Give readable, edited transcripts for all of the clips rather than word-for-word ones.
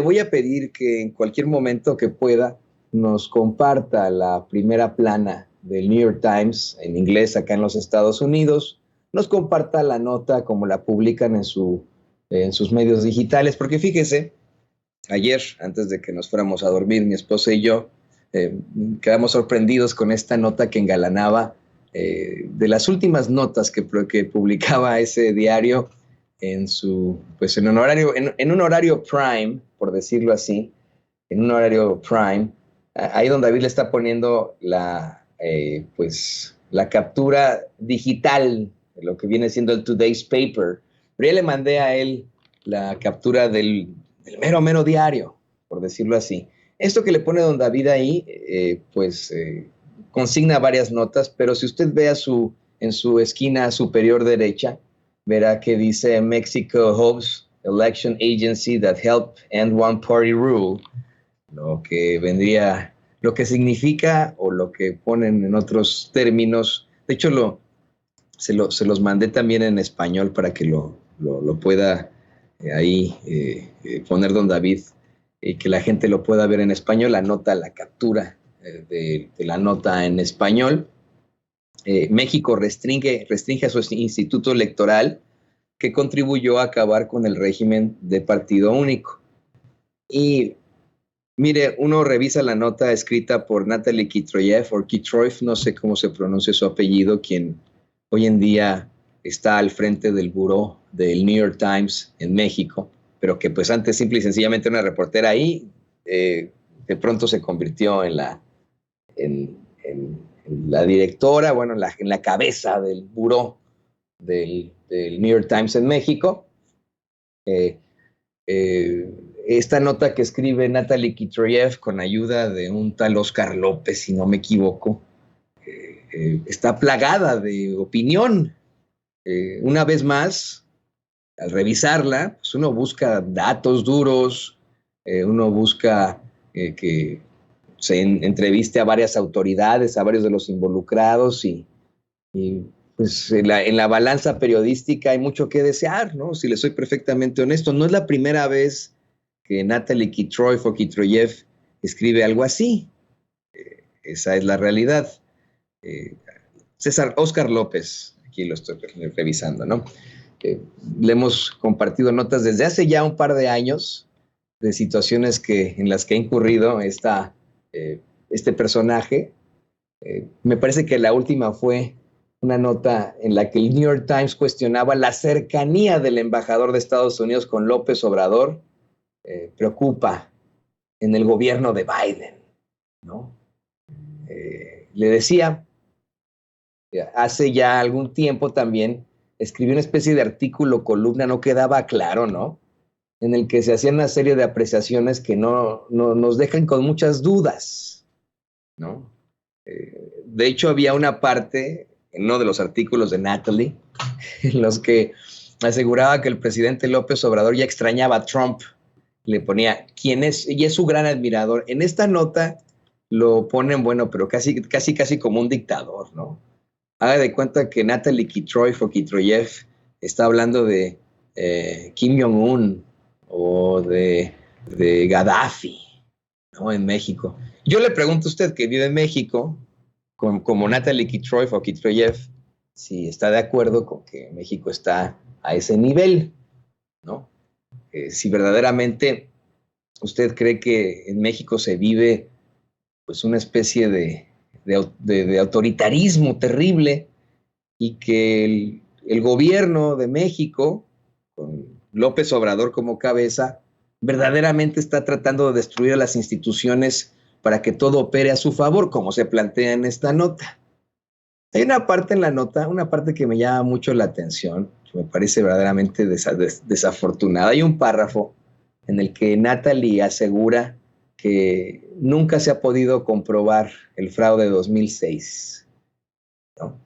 voy a pedir que en cualquier momento que pueda nos comparta la primera plana del New York Times en inglés acá en los Estados Unidos, nos comparta la nota como la publican en sus medios digitales, porque fíjese, ayer, antes de que nos fuéramos a dormir, mi esposa y yo quedamos sorprendidos con esta nota que engalanaba de las últimas notas que publicaba ese diario pues en un horario prime, por decirlo así, en un horario prime, ahí donde David le está poniendo pues, la captura digital de lo que viene siendo el Today's Paper, pero ya le mandé a él la captura del mero diario, por decirlo así. Esto que le pone don David ahí, consigna varias notas, pero si usted ve en su esquina superior derecha, verá que dice Mexico hopes election agency that help end one party rule, lo que significa o lo que ponen en otros términos. De hecho, se los mandé también en español para que lo pueda poner don David y que la gente lo pueda ver en español, la captura de la nota en español. México restringe a su instituto electoral que contribuyó a acabar con el régimen de partido único. Y mire, uno revisa la nota escrita por Natalie Kitroyev, o Kitroyev, no sé cómo se pronuncia su apellido, quien hoy en día está al frente del buró del New York Times en México, pero que pues antes simple y sencillamente una reportera ahí, de pronto se convirtió en la directora, bueno, en la cabeza del buró del New York Times en México. Esta nota que escribe Natalie Kitroyev con ayuda de un tal Oscar López, si no me equivoco, está plagada de opinión. Una vez más, al revisarla, pues uno busca datos duros, uno busca que se entreviste a varias autoridades, a varios de los involucrados y pues en la balanza periodística hay mucho que desear, ¿no? Si le soy perfectamente honesto, no es la primera vez que Natalie Kitroyev o Kitroyev escribe algo así. Esa es la realidad. Oscar López, aquí lo estoy revisando, ¿no? Le hemos compartido notas desde hace ya un par de años de situaciones en las que ha incurrido este personaje. Me parece que la última fue una nota en la que el New York Times cuestionaba la cercanía del embajador de Estados Unidos con López Obrador, preocupa en el gobierno de Biden, ¿no? Le decía, hace ya algún tiempo también escribió una especie de artículo, columna, no quedaba claro, ¿no? En el que se hacían una serie de apreciaciones que no nos dejan con muchas dudas, ¿no? De hecho, había una parte en uno de los artículos de Natalie en los que aseguraba que el presidente López Obrador ya extrañaba a Trump. Le ponía quién es, y es su gran admirador. En esta nota lo ponen, bueno, pero casi como un dictador, ¿no? Haga de cuenta que Natalie Kitroyev o Kitroyev está hablando de Kim Jong-un o de Gaddafi, ¿no? En México. Yo le pregunto a usted que vive en México, como Natalie Kitroyev o Kitroyev, si está de acuerdo con que México está a ese nivel, ¿no? Si verdaderamente usted cree que en México se vive pues una especie de autoritarismo terrible y que el gobierno de México, con López Obrador como cabeza, verdaderamente está tratando de destruir a las instituciones para que todo opere a su favor, como se plantea en esta nota. Hay una parte en la nota, una parte que me llama mucho la atención, que me parece verdaderamente desafortunada. Hay un párrafo en el que Natalie asegura que nunca se ha podido comprobar el fraude de 2006, ¿no?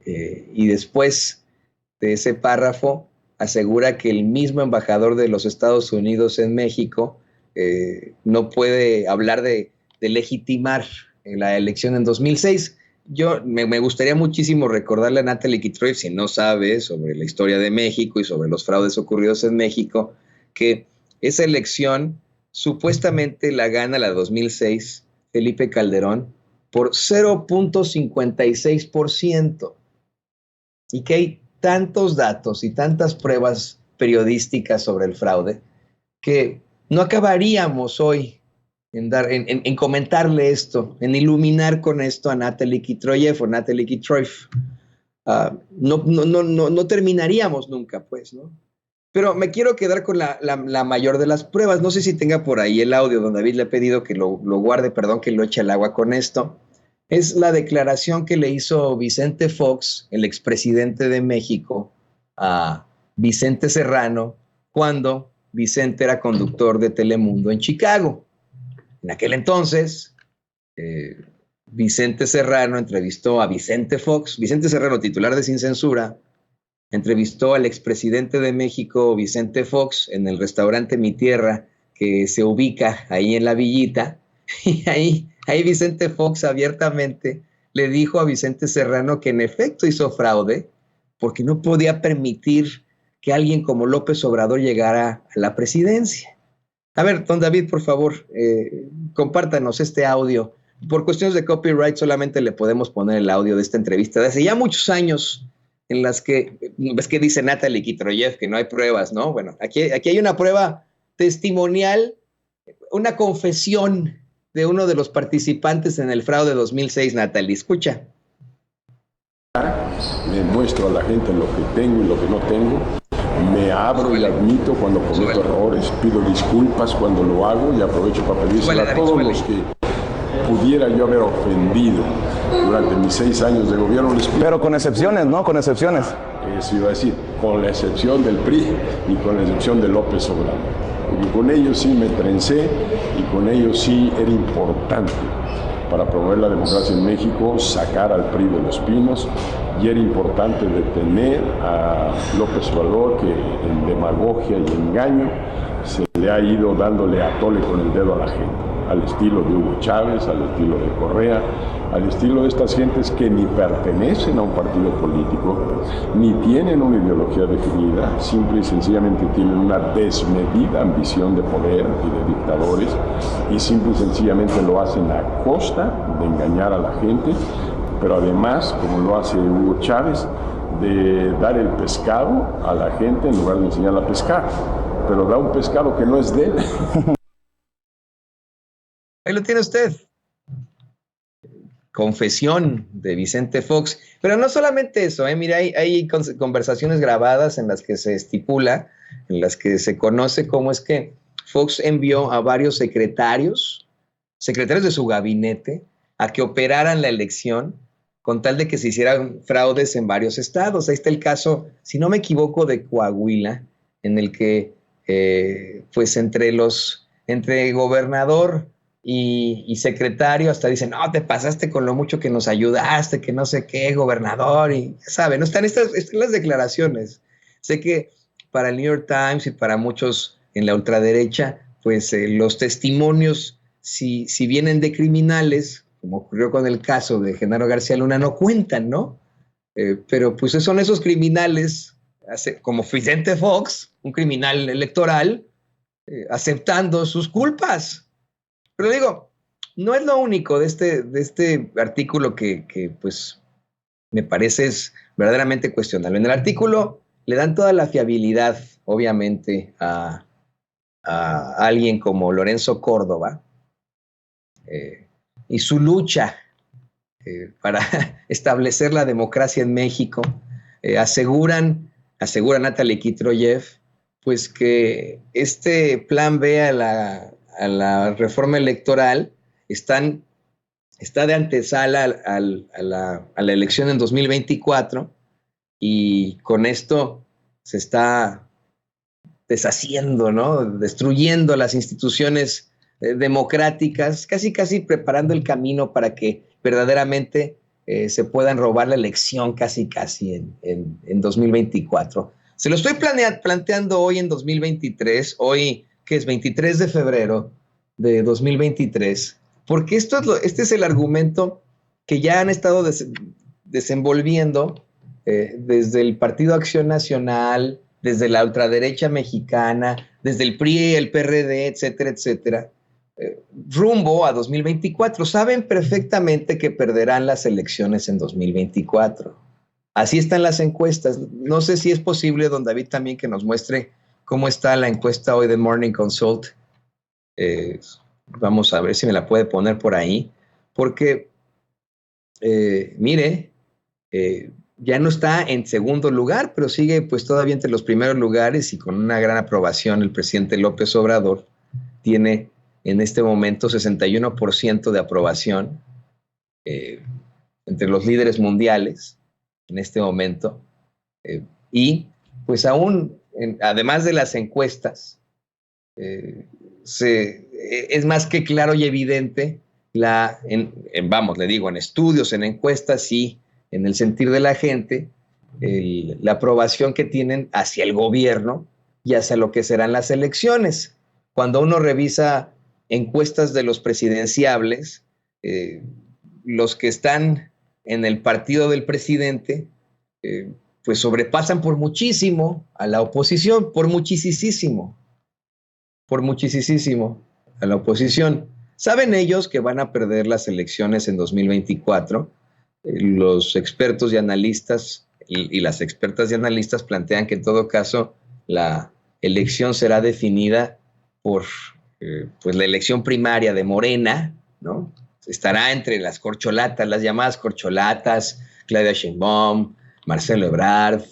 Y después de ese párrafo asegura que el mismo embajador de los Estados Unidos en México no puede hablar de legitimar la elección en 2006. Me gustaría muchísimo recordarle a Natalie Kitroyev, si no sabe sobre la historia de México y sobre los fraudes ocurridos en México, que esa elección supuestamente la gana la 2006 Felipe Calderón por 0.56%. Y que hay tantos datos y tantas pruebas periodísticas sobre el fraude que no acabaríamos hoy en comentarle esto, en iluminar con esto a Natalie Kitroyev o Natalie Kitroyev. No terminaríamos nunca, pues, ¿no? Pero me quiero quedar con la mayor de las pruebas. No sé si tenga por ahí el audio donde David le ha pedido que lo guarde, perdón, que lo eche al agua con esto. Es la declaración que le hizo Vicente Fox, el expresidente de México, a Vicente Serrano, cuando Vicente era conductor de Telemundo en Chicago. En aquel entonces, Vicente Serrano entrevistó a Vicente Fox, Vicente Serrano, titular de Sin Censura, entrevistó al expresidente de México, Vicente Fox, en el restaurante Mi Tierra, que se ubica ahí en la Villita, y ahí Vicente Fox abiertamente le dijo a Vicente Serrano que en efecto hizo fraude, porque no podía permitir que alguien como López Obrador llegara a la presidencia. A ver, don David, por favor, compártanos este audio. Por cuestiones de copyright solamente le podemos poner el audio de esta entrevista de hace ya muchos años, en las que, ves que dice Natalie Kitroyev que no hay pruebas, ¿no? Bueno, aquí hay una prueba testimonial, una confesión de uno de los participantes en el fraude 2006, Natalie. Escucha. Le muestro a la gente lo que tengo y lo que no tengo. Me abro y admito cuando cometo errores, pido disculpas cuando lo hago y aprovecho para pedirle a todos los que pudiera yo haber ofendido durante mis 6 años de gobierno. Pero con excepciones, ¿no? Con excepciones. Eso iba a decir, con la excepción del PRI y con la excepción de López Obrador. Porque con ellos sí me trencé y con ellos sí era importante para promover la democracia en México, sacar al PRI de los pinos, y era importante detener a López Obrador, que en demagogia y engaño se le ha ido dándole a tole con el dedo a la gente, al estilo de Hugo Chávez, al estilo de Correa, al estilo de estas gentes que ni pertenecen a un partido político, ni tienen una ideología definida, simple y sencillamente tienen una desmedida ambición de poder y de dictadores, y simple y sencillamente lo hacen a costa de engañar a la gente, pero además, como lo hace Hugo Chávez, de dar el pescado a la gente en lugar de enseñarla a pescar, pero da un pescado que no es de él. Ahí lo tiene usted. Confesión de Vicente Fox. Pero no solamente eso, mira, hay conversaciones grabadas en las que se estipula, en las que se conoce cómo es que Fox envió a varios secretarios de su gabinete, a que operaran la elección con tal de que se hicieran fraudes en varios estados. Ahí está el caso, si no me equivoco, de Coahuila, en el que pues entre gobernador y secretario hasta dicen, no, te pasaste con lo mucho que nos ayudaste, que no sé qué, gobernador, y ya saben, no están estas las declaraciones. Sé que para el New York Times y para muchos en la ultraderecha, pues los testimonios, si vienen de criminales, como ocurrió con el caso de Genaro García Luna, no cuentan, ¿no? Pero pues son esos criminales, como Vicente Fox, un criminal electoral, aceptando sus culpas. Pero digo, no es lo único de este artículo que pues me parece es verdaderamente cuestionable. En el artículo le dan toda la fiabilidad, obviamente, a alguien como Lorenzo Córdoba y su lucha para establecer la democracia en México. Asegura Natalie Kitroyev, pues que este plan B a la reforma electoral está de antesala a la elección en 2024, y con esto se está deshaciendo, ¿no? Destruyendo las instituciones democráticas, casi preparando el camino para que verdaderamente se puedan robar la elección casi en 2024. Se lo estoy planteando hoy en 2023, hoy que es 23 de febrero de 2023, porque este es el argumento que ya han estado desenvolviendo desde el Partido Acción Nacional, desde la ultraderecha mexicana, desde el PRI, el PRD, etcétera, etcétera, rumbo a 2024. Saben perfectamente que perderán las elecciones en 2024. Así están las encuestas. No sé si es posible, don David, también que nos muestre cómo está la encuesta hoy de Morning Consult. Vamos a ver si me la puede poner por ahí, porque mire, ya no está en segundo lugar, pero sigue pues todavía entre los primeros lugares y con una gran aprobación. El presidente López Obrador tiene en este momento 61% de aprobación entre los líderes mundiales en este momento. Y pues aún, además de las encuestas, es más que claro y evidente vamos, le digo, en estudios, en encuestas y en el sentir de la gente, la aprobación que tienen hacia el gobierno y hacia lo que serán las elecciones. Cuando uno revisa encuestas de los presidenciables, los que están en el partido del presidente, pues sobrepasan por muchísimo a la oposición, por muchísimo a la oposición. Saben ellos que van a perder las elecciones en 2024. Los expertos y analistas y las expertas y analistas plantean que en todo caso la elección será definida por pues la elección primaria de Morena, ¿no? Estará entre las corcholatas, las llamadas corcholatas, Claudia Sheinbaum, Marcelo Ebrard,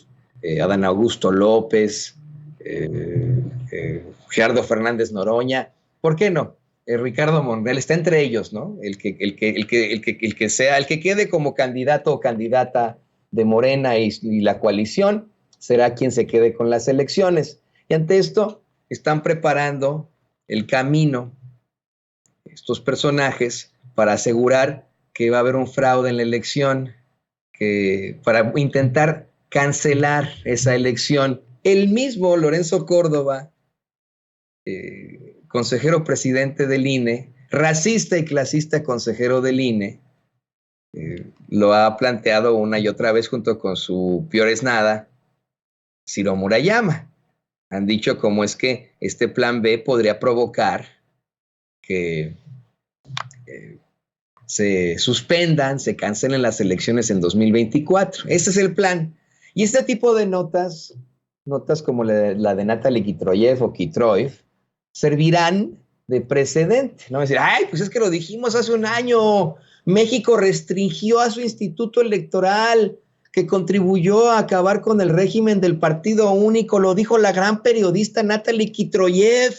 Adán Augusto López, Gerardo Fernández Noroña. ¿Por qué no? Ricardo Monreal está entre ellos, ¿no? El que quede como candidato o candidata de Morena y la coalición será quien se quede con las elecciones. Y ante esto están preparando el camino estos personajes para asegurar que va a haber un fraude en la elección, para intentar cancelar esa elección. El mismo Lorenzo Córdoba, consejero presidente del INE, racista y clasista consejero del INE, lo ha planteado una y otra vez junto con su peor es nada, Ciro Murayama. Han dicho cómo es que este plan B podría provocar que se suspendan, se cancelen las elecciones en 2024. Ese es el plan. Y este tipo de notas como la de Natalie Kitroyev o Kitroev, servirán de precedente, ¿no? Decir, ay, pues es que lo dijimos hace un año, México restringió a su instituto electoral, que contribuyó a acabar con el régimen del partido único, lo dijo la gran periodista Natalie Kitroyev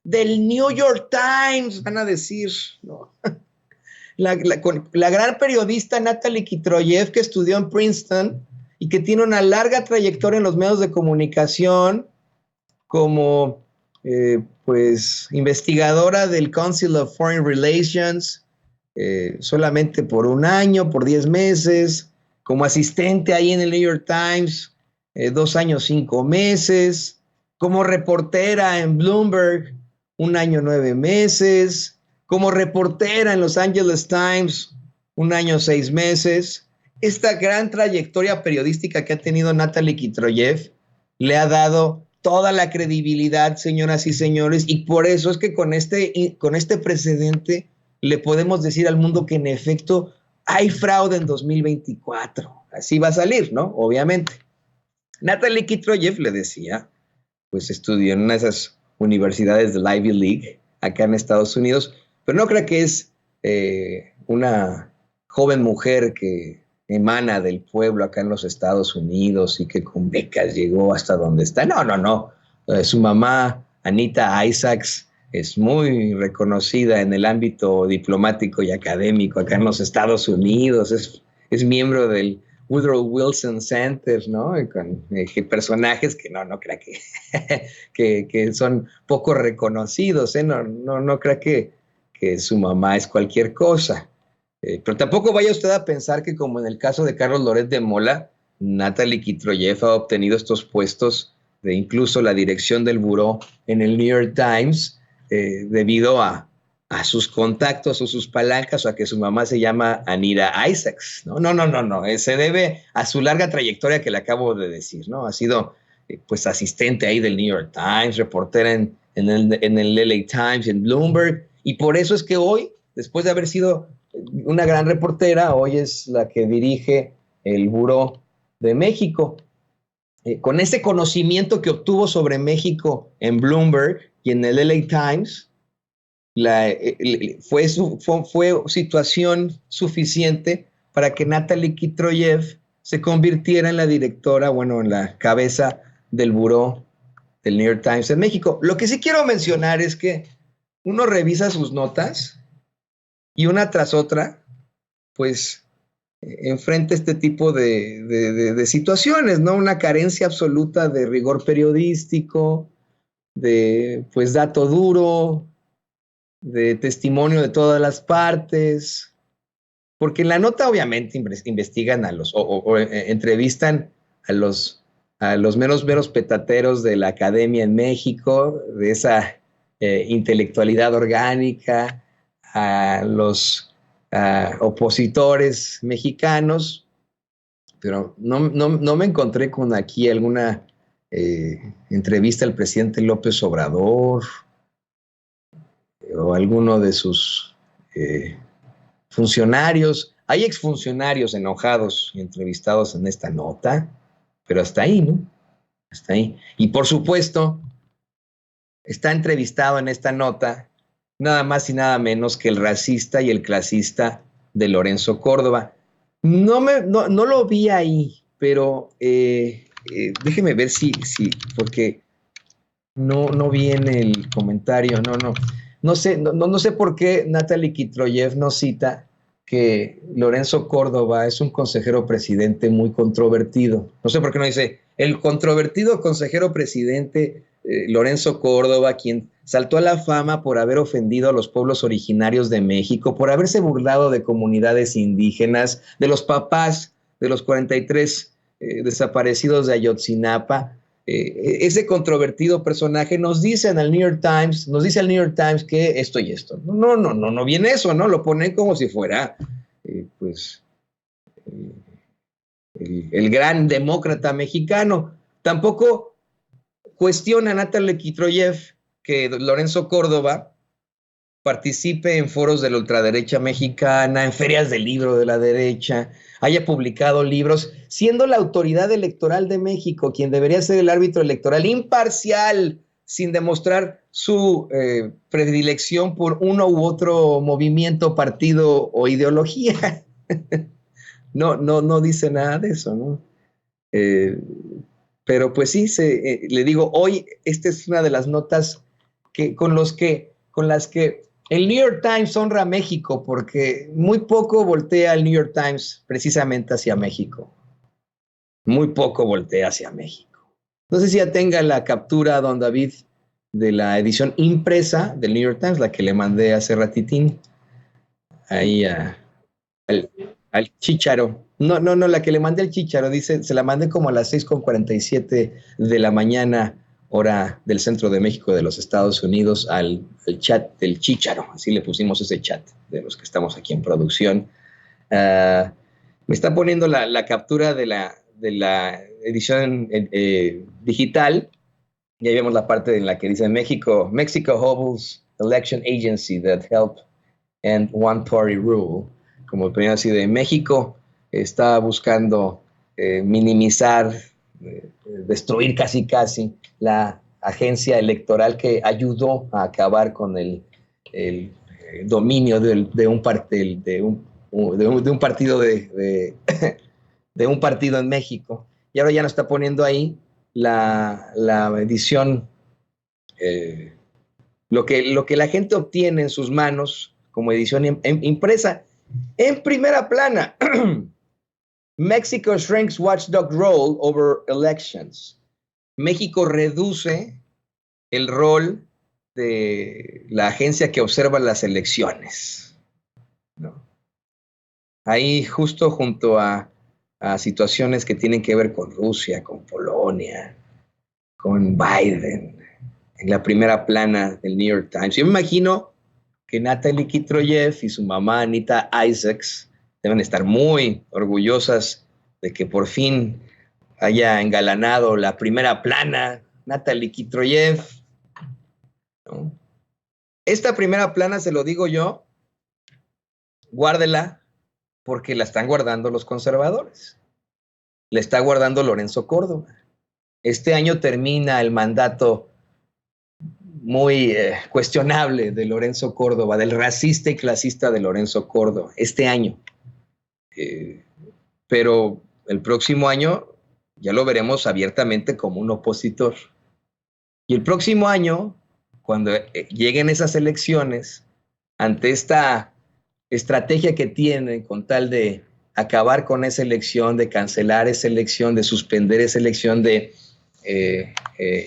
del New York Times, van a decir, ¿no? La gran periodista Natalie Kitroyev, que estudió en Princeton y que tiene una larga trayectoria en los medios de comunicación como pues investigadora del Council of Foreign Relations, solamente por un año, por 10 meses, como asistente ahí en el New York Times, 2 años, 5 meses, como reportera en Bloomberg, 1 año, 9 meses, como reportera en Los Angeles Times, 1 año, 6 meses. Esta gran trayectoria periodística que ha tenido Natalie Kitroyev le ha dado toda la credibilidad, señoras y señores, y por eso es que con este precedente le podemos decir al mundo que en efecto hay fraude en 2024. Así va a salir, ¿no? Obviamente. Natalie Kitroyev, le decía, pues estudió en una de esas universidades de la Ivy League acá en Estados Unidos, pero no creo que es una joven mujer que emana del pueblo acá en los Estados Unidos y que con becas llegó hasta donde está. No. Su mamá, Anita Isaacs, es muy reconocida en el ámbito diplomático y académico acá en los Estados Unidos. Es miembro del Woodrow Wilson Center, ¿no? Con personajes que no crea que son poco reconocidos, ¿eh? No crea que su mamá es cualquier cosa. Pero tampoco vaya usted a pensar que, como en el caso de Carlos Loret de Mola, Natalie Kitroyev ha obtenido estos puestos de incluso la dirección del buró en el New York Times debido a sus contactos o sus palancas o a que su mamá se llama Anita Isaacs. No. Se debe a su larga trayectoria que le acabo de decir, ¿no? Ha sido pues asistente ahí del New York Times, reportera en el LA Times, en Bloomberg, y por eso es que hoy, después de haber sido una gran reportera, hoy es la que dirige el Buró de México. Con ese conocimiento que obtuvo sobre México en Bloomberg y en el LA Times, fue situación suficiente para que Natalie Kitroyev se convirtiera en la directora, bueno, en la cabeza del buró del New York Times en México. Lo que sí quiero mencionar es que uno revisa sus notas y una tras otra, pues enfrenta este tipo de situaciones, ¿no? Una carencia absoluta de rigor periodístico, de pues dato duro, de testimonio de todas las partes, porque en la nota obviamente investigan a los, o entrevistan a los meros petateros de la academia en México, de esa intelectualidad orgánica, a los opositores mexicanos, pero no me encontré con aquí alguna entrevista al presidente López Obrador o alguno de sus funcionarios. Hay exfuncionarios enojados y entrevistados en esta nota, pero hasta ahí, ¿no? Hasta ahí. Y por supuesto, está entrevistado en esta nota nada más y nada menos que el racista y el clasista de Lorenzo Córdoba. No lo vi ahí, pero déjeme ver si porque no vi en el comentario, no sé por qué Natalie Kitroyev nos cita que Lorenzo Córdoba es un consejero presidente muy controvertido. No sé por qué no dice el controvertido consejero presidente Lorenzo Córdoba, quien saltó a la fama por haber ofendido a los pueblos originarios de México, por haberse burlado de comunidades indígenas, de los papás de los 43 desaparecidos de Ayotzinapa. Ese controvertido personaje nos dice al New York Times que esto y esto. No viene eso, ¿no? Lo ponen como si fuera, el gran demócrata mexicano. Tampoco cuestiona a Natalie Kitroyev que Lorenzo Córdoba participe en foros de la ultraderecha mexicana, en ferias del libro de la derecha, haya publicado libros, siendo la autoridad electoral de México, quien debería ser el árbitro electoral imparcial, sin demostrar su predilección por uno u otro movimiento, partido o ideología. No dice nada de eso, ¿no? Pero pues sí, le digo, hoy esta es una de las notas con las que el New York Times honra a México, porque muy poco voltea el New York Times precisamente hacia México. Muy poco voltea hacia México. No sé si ya tenga la captura, don David, de la edición impresa del New York Times, la que le mandé hace ratitín, ahí al Chícharo. No, la que le mandé al Chícharo, dice, se la mandé como a las 6:47 de la mañana, hora del centro de México de los Estados Unidos, al chat del Chícharo. Así le pusimos ese chat de los que estamos aquí en producción. Me está poniendo la captura de la edición digital. Ya vemos la parte en la que dice Mexico hobbles election agency that help end one party rule. Como ponía así de México está buscando minimizar, destruir casi la agencia electoral que ayudó a acabar con el dominio de un partido de un partido en México. Y ahora ya nos está poniendo ahí la edición, lo que la gente obtiene en sus manos como edición impresa. En primera plana, Mexico shrinks watchdog role over elections. México reduce el rol de la agencia que observa las elecciones, ¿no? Ahí justo junto a situaciones que tienen que ver con Rusia, con Polonia, con Biden, en la primera plana del New York Times. Yo me imagino que Natalie Kitroyev y su mamá Anita Isaacs deben estar muy orgullosas de que por fin haya engalanado la primera plana, Natalie Kitroyev, ¿no? Esta primera plana, se lo digo yo, guárdela porque la están guardando los conservadores. La está guardando Lorenzo Córdoba. Este año termina el mandato muy cuestionable de Lorenzo Córdoba, del racista y clasista de Lorenzo Córdoba, este año. Pero el próximo año ya lo veremos abiertamente como un opositor. Y el próximo año, cuando lleguen esas elecciones, ante esta estrategia que tienen con tal de acabar con esa elección, de cancelar esa elección, de suspender esa elección, de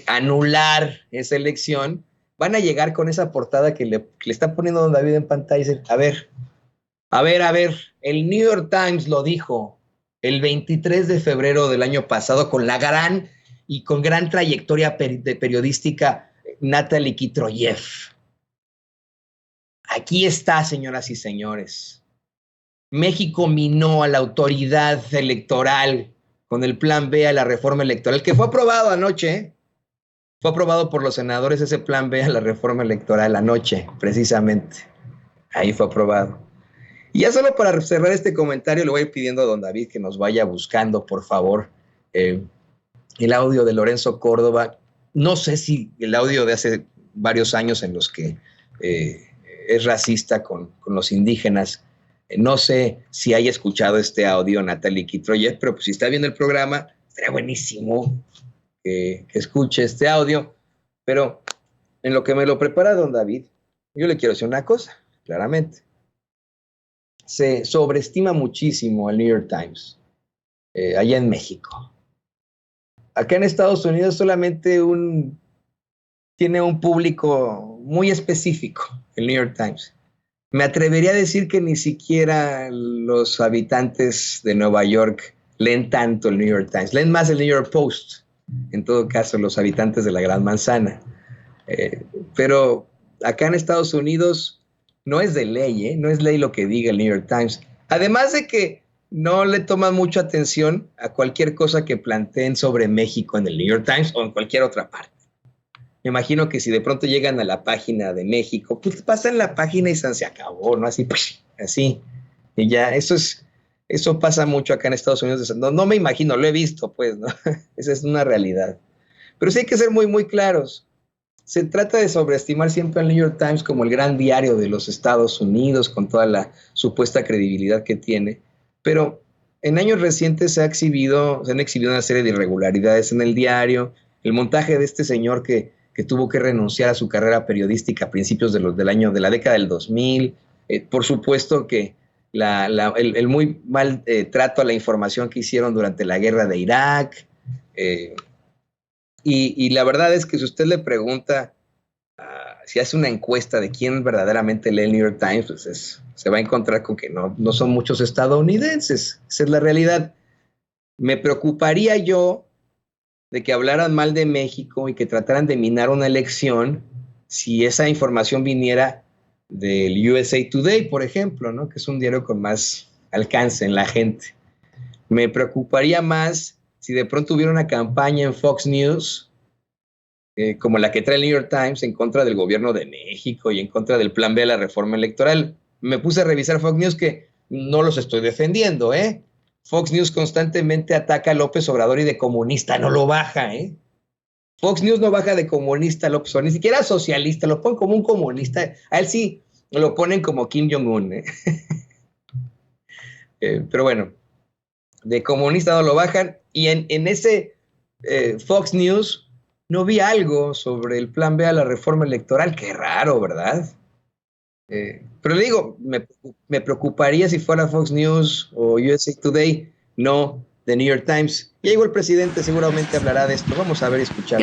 anular esa elección, van a llegar con esa portada que le está poniendo don David en pantalla y decir, a ver, el New York Times lo dijo el 23 de febrero del año pasado con la gran y con gran trayectoria periodística Natalie Kitroyev. Aquí está, señoras y señores. México minó a la autoridad electoral con el plan B a la reforma electoral, que fue aprobado anoche, ¿eh? Fue aprobado por los senadores ese plan B a la reforma electoral anoche, precisamente. Ahí fue aprobado. Y ya solo para cerrar este comentario, le voy pidiendo a don David que nos vaya buscando, por favor, el audio de Lorenzo Córdoba. No sé si el audio de hace varios años en los que es racista con los indígenas. No sé si haya escuchado este audio Natalie Kitroyev, pero pues si está viendo el programa, estaría buenísimo que escuche este audio. Pero en lo que me lo prepara don David, yo le quiero decir una cosa, claramente. Se sobreestima muchísimo el New York Times allá en México. Acá en Estados Unidos solamente tiene un público muy específico, el New York Times. Me atrevería a decir que ni siquiera los habitantes de Nueva York leen tanto el New York Times. Leen más el New York Post, en todo caso, los habitantes de la Gran Manzana. Pero acá en Estados Unidos no es de ley, ¿eh? No es ley lo que diga el New York Times. Además de que no le toman mucha atención a cualquier cosa que planteen sobre México en el New York Times o en cualquier otra parte. Me imagino que si de pronto llegan a la página de México, pues pasan la página y se acabó, ¿no? Así, pues, así. Y ya, eso pasa mucho acá en Estados Unidos. No me imagino, lo he visto, pues, ¿no? Esa es una realidad. Pero sí hay que ser muy, muy claros. Se trata de sobreestimar siempre al New York Times como el gran diario de los Estados Unidos, con toda la supuesta credibilidad que tiene. Pero en años recientes se han exhibido una serie de irregularidades en el diario. El montaje de este señor que tuvo que renunciar a su carrera periodística a principios de la década del 2000. Por supuesto que el muy mal trato a la información que hicieron durante la guerra de Irak. Y la verdad es que si usted le pregunta, si hace una encuesta de quién verdaderamente lee el New York Times, pues se va a encontrar con que no son muchos estadounidenses. Esa es la realidad. Me preocuparía yo de que hablaran mal de México y que trataran de minar una elección si esa información viniera del USA Today, por ejemplo, ¿no? Que es un diario con más alcance en la gente. Me preocuparía más si de pronto hubiera una campaña en Fox News, como la que trae el New York Times, en contra del gobierno de México y en contra del plan B de la reforma electoral. Me puse a revisar Fox News, que no los estoy defendiendo, ¿eh? Fox News constantemente ataca a López Obrador y de comunista no lo baja, ¿eh? Fox News no baja de comunista a López Obrador, ni siquiera socialista, lo ponen como un comunista. A él sí lo ponen como Kim Jong-un, ¿eh? Pero bueno, de comunista no lo bajan. Y en ese Fox News no vi algo sobre el plan B a la reforma electoral. Qué raro, ¿verdad? Pero le digo, me preocuparía si fuera Fox News o USA Today, no The New York Times. Y llegó el presidente, seguramente hablará de esto. Vamos a ver y escuchar.